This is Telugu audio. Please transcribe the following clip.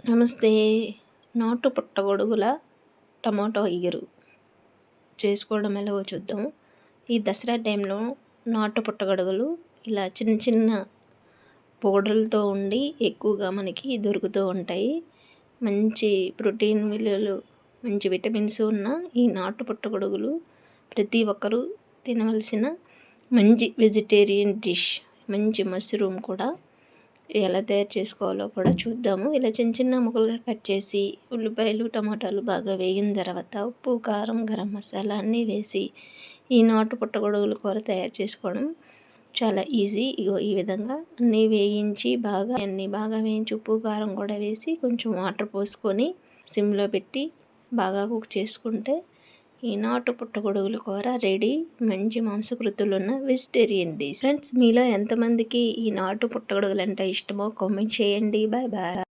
నమస్తే. నాటు పుట్టగొడుగుల టమాటో ఇగురు చేసుకోవడం ఎలాగో చూద్దాం. ఈ దసరా టైంలో నాటు పుట్టగొడుగులు ఇలా చిన్న చిన్న పౌడర్లతో ఉండి ఎక్కువగా మనకి దొరుకుతూ ఉంటాయి. మంచి ప్రోటీన్ విలువలు, మంచి విటమిన్స్ ఉన్న ఈ నాటు పుట్టగొడుగులు ప్రతి ఒక్కరూ తినవలసిన మంచి వెజిటేరియన్ డిష్. మంచి మష్రూమ్ కూడా ఎలా తయారు చేసుకోవాలో కూడా చూద్దాము. ఇలా చిన్న చిన్న ముక్కలుగా కట్ చేసి ఉల్లిపాయలు టమాటాలు బాగా వేగిన తర్వాత ఉప్పు కారం గరం మసాలా అన్నీ వేసి ఈ నాటు పుట్టగొడుగుల కూర తయారు చేసుకోవడం చాలా ఈజీ. ఇగో ఈ విధంగా అన్నీ వేయించి బాగా వేయించి ఉప్పు కారం కూడా వేసి కొంచెం వాటర్ పోసుకొని సిమ్లో పెట్టి బాగా కుక్ చేసుకుంటే ఈ నాటు పుట్టగొడుగుల కూర రెడీ. మంచి మాంసకృతులు ఉన్న వెజిటేరియన్ డిష్. ఫ్రెండ్స్, మీలో ఎంతమందికి ఈ నాటు పుట్టగొడుగులు అంటే ఇష్టమో కామెంట్ చేయండి. Bye bye.